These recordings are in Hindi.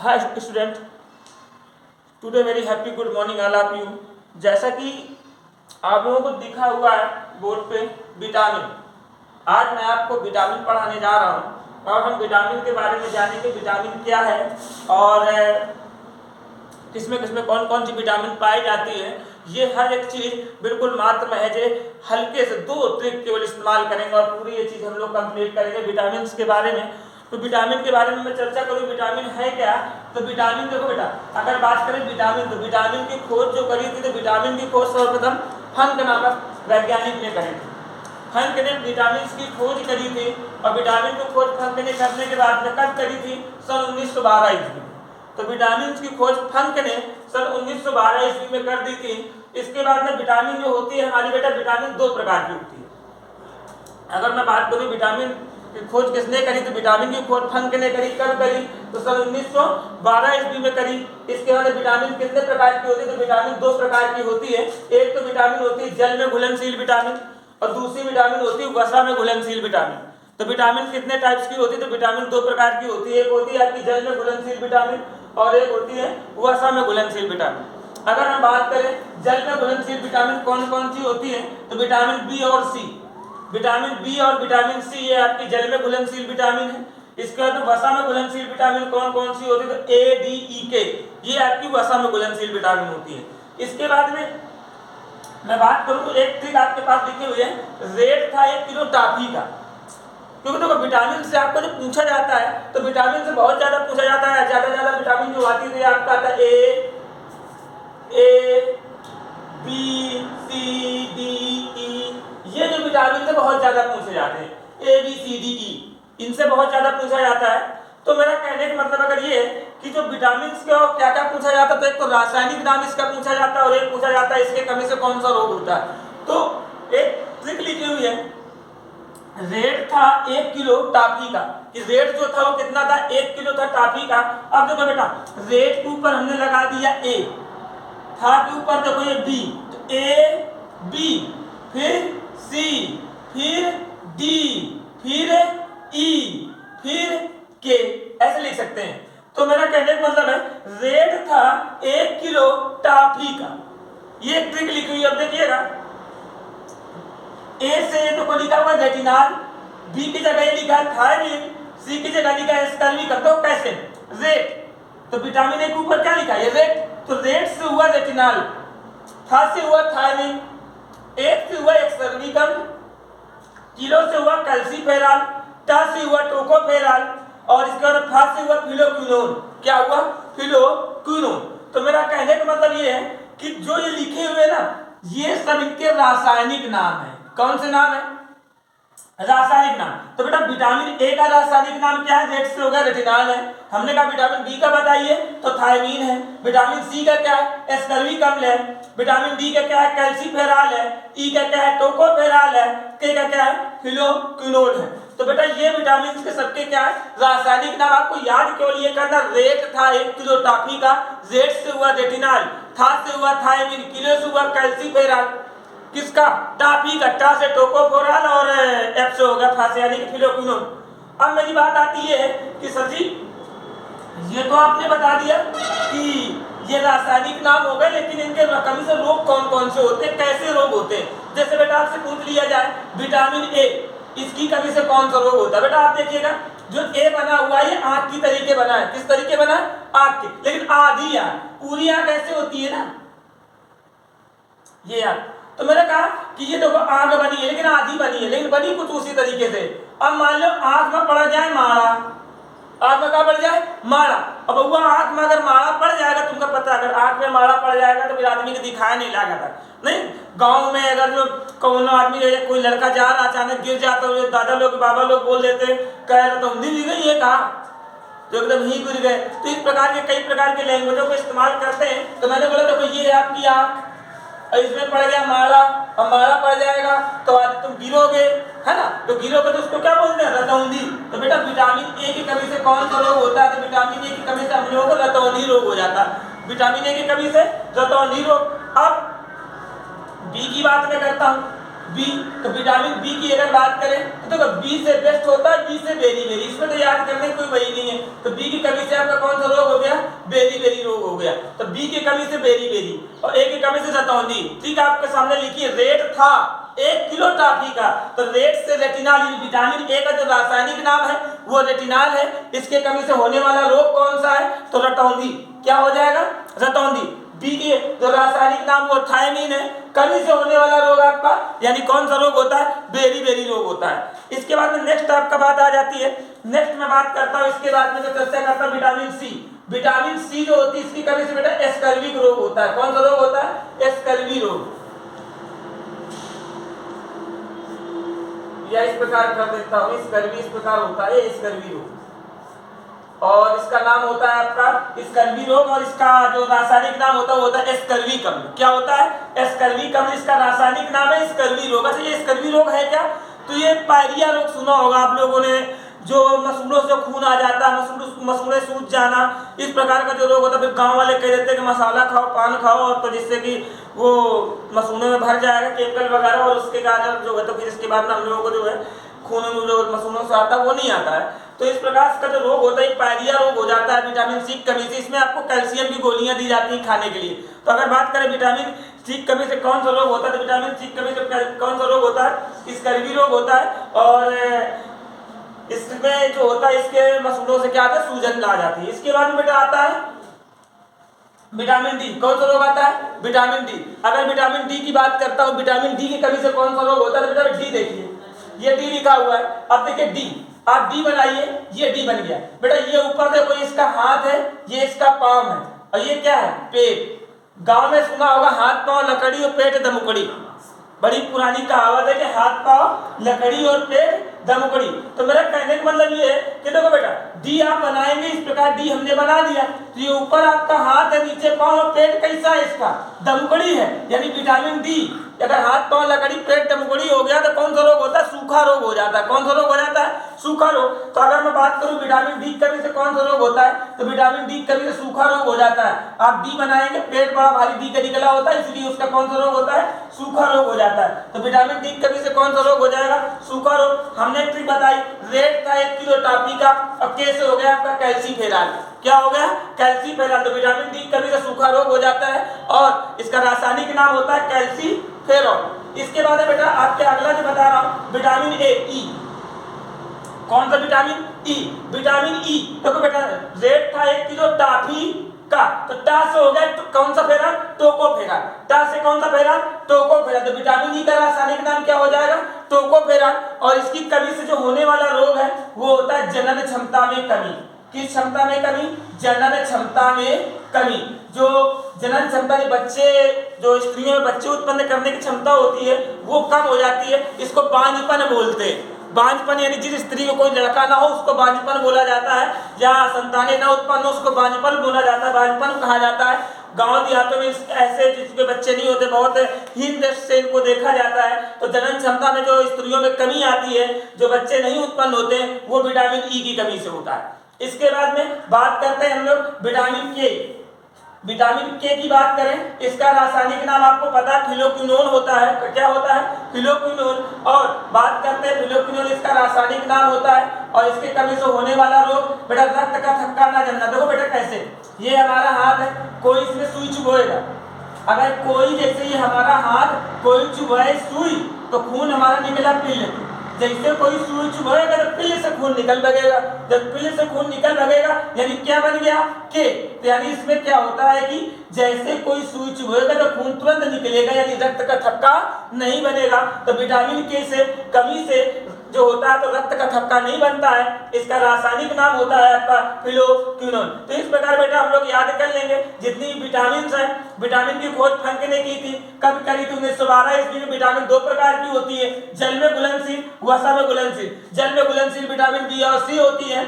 Hi student, today very happy good morning all of you. जैसा कि आप लोगों को दिखा हुआ है बोर्ड पे विटामिन, आज मैं आपको विटामिन पढ़ाने जा रहा हूँ और हम विटामिन के बारे में जानेंगे विटामिन क्या है और किसमें किसमें कौन कौन सी विटामिन पाई जाती है। ये हर एक चीज़ बिल्कुल मात्र महज हल्के से 2 ट्रिक केवल इस्तेमाल करेंगे और पूरी ये चीज़ हम लोग कंप्लीट करेंगे विटामिन के बारे में। तो विटामिन के बारे में मैं चर्चा करूँ, विटामिन है क्या। तो विटामिन देखो बेटा, अगर बात करें विटामिन तो विटामिन की खोज जो करी थी तो विटामिन की खोज सर्वप्रथम हंक नामक वैज्ञानिक ने करी थी। हंक ने विटामिन की खोज करी थी और विटामिन की खोज हंक ने करने के बाद में कब करी थी? सन 1912 ईस्वी। तो विटामिन की खोज हंक ने सन 1912 ईस्वी में कर दी थी। इसके बाद में विटामिन जो होती है हमारी बेटा, विटामिन 2 प्रकार की होती है। अगर मैं बात करूं विटामिन की खोज किसने करी तो विटामिन की खोज हंक ने करी। कब करी? तो सन 1912 ईस्वी में करी। इसके बाद विटामिन कितने प्रकार की होती है? तो विटामिन 2 प्रकार की होती है। एक तो विटामिन होती है जल में घुलनशील विटामिन और दूसरी विटामिन होती है वसा में घुलनशील विटामिन। तो विटामिन कितने टाइप्स की होती है? तो विटामिन 2 प्रकार की होती है। एक होती है आपकी जल में घुलनशील विटामिन और एक होती है वसा में घुलनशील विटामिन। अगर हम बात करें जल में घुलनशील विटामिन कौन कौन सी होती है तो विटामिन बी और सी। विटामिन बी और विटामिन सी ये आपकी जल में घुलनशील विटामिन है। इसके बाद वसा में घुलनशील विटामिन कौन कौन सी होती है? तो ए डी ई के, ये आपकी वसा में घुलनशील विटामिन होती है। इसके बाद में मैं बात करूं तो एक ट्रिक आपके पास लिखी हुई है, रेट था 1 किलो टाफी का। क्योंकि देखो विटामिन से आपको जो पूछा जाता है तो विटामिन से बहुत ज्यादा पूछा जाता है। ज्यादा विटामिन जो आती है आपका आता है A B C D E, ये जो विटामिन से बहुत ज्यादा पूछे जाते हैं A B C D E, इनसे बहुत ज्यादा पूछा जाता है। तो मेरा कहने का मतलब अगर ये है कि जो विटामिन का क्या क्या पूछा जाता है तो एक तो रासायनिक नाम इसका पूछा जाता है और एक पूछा जाता है इसके कमी से कौन सा रोग होता है। तो एक ट्रिक लिखी हुई है, रेट था 1 किलो टाफी का। कि रेट जो था वो कितना था? 1 किलो था टाफी का। अब देखो बेटा, रेट के ऊपर हमने लगा दिया ए, था के ऊपर देखो ये बी, तो ए बी फिर सी फिर डी फिर ई फिर के, ऐसे लिख सकते हैं। तो मेरा कहने का मतलब है रेट था 1 किलो टाफी का। ये एक ट्रिक लिखी हुई, अब देखिएगा ए से तो लिखा हुआ रेटिनॉल, बी की जगह ये लिखा है थायमिन, सी की जगह लिखा है स्कर्विक। तो कैसे? रेट, तो विटामिन ए के ऊपर क्या लिखा है? ये रेट। तो रेट से हुआ रेटिनॉल, था से हुआ थायमिन, एक से हुआ स्कर्विकम, किलो से हुआ कैल्सीफेरॉल, टा से हुआ टोकोफेरॉल और इसके बाद फा से हुआ फिलोक्विनोन। क्या हुआ? फिलोक्विनोन। तो मेरा कहने का मतलब ये है कि जो ये लिखे हुए ना ये सब इनके रासायनिक नाम है। कौन से नाम है? रासायनिक नाम। तो बेटा विटामिन ए का रासायनिक नाम क्या है? रेट से होगा रेटिनॉल है। हमने कहा विटामिन बी का बताइए तो थायमीन है। विटामिन सी का क्या है? एस्कर्बिक अम्ल है। विटामिन डी का क्या है? कैल्सीफेरॉल है। ई का क्या है? टोकोफेरॉल है। के का क्या है? फिलोक्विनोन है। तो बेटा ये विटामिन के सबके क्या है? रासायनिक नाम। आपको याद केवल ये करना, रेट था 1 किलो टाफी का, रेट से हुआ रेटिनॉल, था से हुआ थायमीन, किलो से हुआ कैल्सीफेरॉल, किसका? टाफी का, टा से टोकोफेरॉल और एफ से होगा फा से यानी कि फिलोक्विनोन। अब मेरी बात आती है कि सर जी ये तो आपने बता दिया कि ये रासायनिक नाम हो गए, लेकिन इनके कमी से रोग कौन कौन से होते हैं, कैसे रोग होते हैं। जैसे बेटा आपसे पूछ लिया जाए विटामिन ए, इसकी कमी से कौन सा रोग होता है? बेटा आप देखिएगा जो ए बना हुआ है ये आंख की तरीके बना है। किस तरीके बना है? आंख की, लेकिन आधी आंख, पूरी आंख ऐसे होती है ना, ये आंख। तो मैंने कहा कि ये देखो आंख बनी है लेकिन आधी बनी है, लेकिन बनी कुछ उसी तरीके से। अब मान लो आंख में पड़ जाए माड़ा, आंख में क्या पड़ जाए? माड़ा। अब हुआ आंख में अगर माड़ा पड़ जाएगा, तुमको पता है अगर आंख में माड़ा पड़ जाएगा तो फिर आदमी को दिखाया नहीं लगता। नहीं, गांव में अगर जो कौन आदमी कोई लड़का जा रहा अचानक गिर जाता है, दादा लोग बाबा लोग बोल देते कह रहे तो उंधी भी गई है कहा, जो एकदम ही गिर गए। तो इस प्रकार के कई प्रकार के लैंग्वेजों को इस्तेमाल करते हैं। तो मैंने बोला देखो ये है आपकी आंख, इसमें पड़ गया माड़ा, अब माड़ा पड़ जाएगा तो आज तुम गिरोगे, है ना। तो गिरोगे तो उसको क्या बोलते हैं? रतौंधी। तो बेटा विटामिन ए की कमी से कौन सा रोग होता है? तो विटामिन ए की कमी से हम लोगों को रतौंधी रोग हो जाता है। विटामिन ए की कमी से रतौंधी रोग। अब बी की बात मैं करता हूँ, बी, तो विटामिन बी की अगर बात करें तो देखो बी से बेस्ट होता है, बी से वेरी वेरी, इसमें तो याद करने कोई वही नहीं है। तो बी की कमी से आपका कौन सा रोग हो गया? गया। तो बी की कमी से बेरी बेरी और ए की कमी से रतौंधी। ठीक है, आपके सामने लिखिए रेट था 1 किलो टॉफी का, तो रेट से रेटिनॉल विटामिन ए का जो रासायनिक नाम है वो रेटिनॉल है। इसके कमी से होने वाला रोग कौन सा है? तो रतौंधी। क्या हो जाएगा? रतौंधी। बी के जो रासायनिक नाम वो थायमीन है। कमी से होने वाला रोग आपका यानी कौन सा रोग होता है? बेरी बेरी रोग होता है। इसके बाद में नेक्स्ट आपका बात आ जाती है। नेक्स्ट मैं बात करता हूँ, इसके बाद में जो चर्चा करता हूँ विटामिन सी। विटामिन सी जो होती है इसकी कमी से बेटा एस्कर्विक रोग होता है। कौन सा रोग होता है? एस्कर्वी रोग। या इस प्रकार कर देता हूँ, स्कर्वी इस प्रकार होता है, स्कर्वी रोग। और इसका नाम होता है आपका स्कर्वी रोग और इसका जो रासायनिक नाम होता है वो होता है स्कर्वी अम्ल। क्या होता है? स्कर्वी अम्ल। इसका रासायनिक नाम है स्कर्वी रोग। अच्छा, ये स्कर्वी रोग है क्या? तो ये पायरिया रोग सुना होगा आप लोगों ने, जो मसूड़ों से खून आ जाता है, मसूड़े सूज जाना, इस प्रकार का जो रोग होता है। फिर गांव वाले कह देते हैं कि मसाला खाओ, पान खाओ, तो जिससे कि वो मसूड़ों में भर जाएगा केमिकल वगैरह और उसके कारण जो है तो फिर इसके बाद में हम लोगों को जो है खून जो मसूड़ों से आता है वो नहीं आता है। तो इस प्रकार का जो रोग होता है पायरिया रोग हो जाता है विटामिन सी की कमी से। इसमें आपको कैल्शियम की गोलियां दी जाती हैं खाने के लिए। तो अगर बात करें विटामिन सी की कमी से कौन सा रोग होता है, तो विटामिन सी की कमी से कौन सा रोग होता है? स्कर्वी रोग होता है। और इसमें जो होता है इसके मसूड़ों से क्या आता है? सूजन ला जाती है। इसके बाद में बेटा आता है विटामिन डी। कौन सा रोग आता है? Vitamin D. अगर विटामिन डी की बात करता हूँ, विटामिन डी की कमी से कौन सा रोग होता है? तो बेटा डी देखिए, ये डी लिखा हुआ है। अब देखिए डी, आप डी बनाइए, ये डी बन गया। बेटा ये ऊपर देखो, इसका हाथ है, ये इसका पांव है, और ये क्या है? पेट। गांव में सुना होगा हाथ पांव लकड़ी और पेट दमुकड़ी। बड़ी पुरानी कहावत है कि हाथ पांव लकड़ी और पेट दमुकड़ी। तो मेरा कहने का मतलब ये है कि देखो बेटा डी आप बनाएंगे इस प्रकार, डी हमने बना दिया, तो ये ऊपर आपका हाथ है, नीचे पांव और पेट कैसा है? इसका दमुकड़ी है, यानी विटामिन डी। अगर हाथ पांव लकड़ी पेट दमुकड़ी हो गया तो कौन सा रोग होता है? सूखा रोग हो जाता है। कौन सा रोग हो जाता है? सूखा रोग। तो अगर मैं बात करूं विटामिन डी कमी से कौन सा रोग होता है, तो विटामिन डी कमी से सूखा रोग हो जाता है। आप डी बनाएंगे, पेट बड़ा भारी डी का निकला होता है, इसलिए उसका कौन सा रोग होता है? सूखा रोग हो जाता है। तो विटामिन डी कमी से कौन सा रोग हो जाएगा? सूखा रोग। हमने ट्रिक बताई, रेट था 1 किलो टॉफी का, अब कैसे हो गया आपका? कैल्सीफेरॉल। क्या हो गया? कैल्सीफेरॉल। तो विटामिन डी कमी से सूखा रोग हो जाता है और इसका रासायनिक नाम होता है कैल्सीफेरॉल। इसके बाद है बेटा आपके अगला जो बता रहा हूं विटामिन ए, ई। कौन सा विटामिन? ई। विटामिन ई देखो बेटा रेट था 1 किलो टॉफी का, तो टा से हो गया तो कौन सा फेरॉल? टोकोफेरॉल। टा से कौन सा फेरॉल? टोकोफेरॉल। तो विटामिन ई का रासायनिक नाम क्या हो जाएगा? टोकोफेरॉल। और इसकी कमी से जो होने वाला रोग है वो होता है जनन क्षमता में कमी। किस क्षमता में कमी? जनन क्षमता में कमी। जो जनन क्षमता के बच्चे, जो स्त्रियों में बच्चे उत्पन्न करने की क्षमता होती है वो कम हो जाती है, इसको बांझपन बोलते हैं। बांझपन यानी जिस स्त्री को कोई लड़का ना हो उसको बांझपन बोला जाता है, या संतानें ना उत्पन्न हो उसको बांझपन बोला जाता है, बांझपन कहा जाता है। गांव देहातों में ऐसे जिसके बच्चे नहीं होते, बहुत हीन दृष्टि से इनको देखा जाता है। तो जनन क्षमता में जो स्त्रियों में कमी आती है, जो बच्चे नहीं उत्पन्न होते, वो विटामिन ई की कमी से होता है। इसके बाद में बात करते हैं हम लोग विटामिन के। विटामिन के की बात करें, इसका रासायनिक नाम आपको पता है फिलोक्विनोन होता है। क्या होता है? फिलोक्विनोन। और बात करते हैं फिलोक्विनोन, इसका रासायनिक नाम होता है। और इसके कमी से होने वाला रोग बेटा रक्त का थक्का ना जमना। देखो बेटा कैसे, ये हमारा हाथ है, कोई इसमें सुई चुभोएगा, अगर कोई जैसे ये हमारा हाथ कोई चुभाए सुई तो खून हमारा निकला पिल, जैसे कोई सुई चुभाएगा तो पिल से खून निकल लगेगा, जब पिल से खून निकल लगेगा यानी क्या बन गया? के। तो यानी इसमें क्या होता है कि जैसे कोई सुई चुभाएगा तो खून तुरंत निकलेगा, यानी रक्त का थक्का नहीं बनेगा। तो विटामिन के से कमी से जो होता है तो रक्त का थक्का नहीं बनता है। इसका रासायनिक नाम होता है आपका फिलोक्विनोन। तो इस प्रकार बेटा हम लोग याद कर लेंगे जितनी विटामिन है। विटामिन की खोज फ्रैंक ने की थी, कब करी थी? 1912 ईस्वी में। विटामिन दो प्रकार की होती है, जल में घुलनशील, वसा में घुलनशील। जल में घुलनशील विटामिन बी और सी होती है,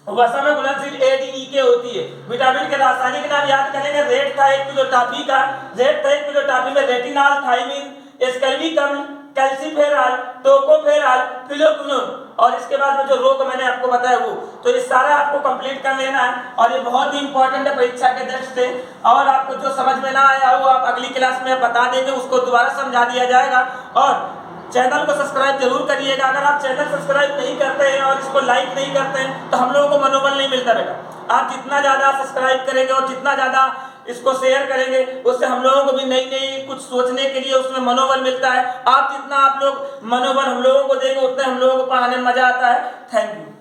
वसा में घुलनशील ए डी ई के होती है। विटामिन के रासायनिक नाम याद करेंगे, रेट था 1 किलो टॉफी का, रेट था 1 किलो टॉफी में retinol, thiamine, ascorbicum, calciferol, tocopherol, phylloquinone. और इसके बाद में जो रोग मैंने आपको बताया वो, तो ये सारा आपको कंप्लीट कर लेना है और ये बहुत ही इंपॉर्टेंट है परीक्षा के दृष्टि से। और आपको जो समझ में ना आया वो आप अगली क्लास में बता देंगे, उसको दोबारा समझा दिया जाएगा। और चैनल को सब्सक्राइब जरूर करिएगा। अगर आप चैनल सब्सक्राइब नहीं करते हैं और इसको लाइक नहीं करते हैं तो हम लोगों को मनोबल नहीं मिलता बेटा। आप जितना ज़्यादा सब्सक्राइब करेंगे और जितना ज़्यादा इसको शेयर करेंगे, उससे हम लोगों को भी नई नई कुछ सोचने के लिए उसमें मनोबल मिलता है। आप जितना आप लोग मनोबल हम लोगों को देंगे, उतना हम लोगों को पढ़ाने में मजा आता है। Thank you.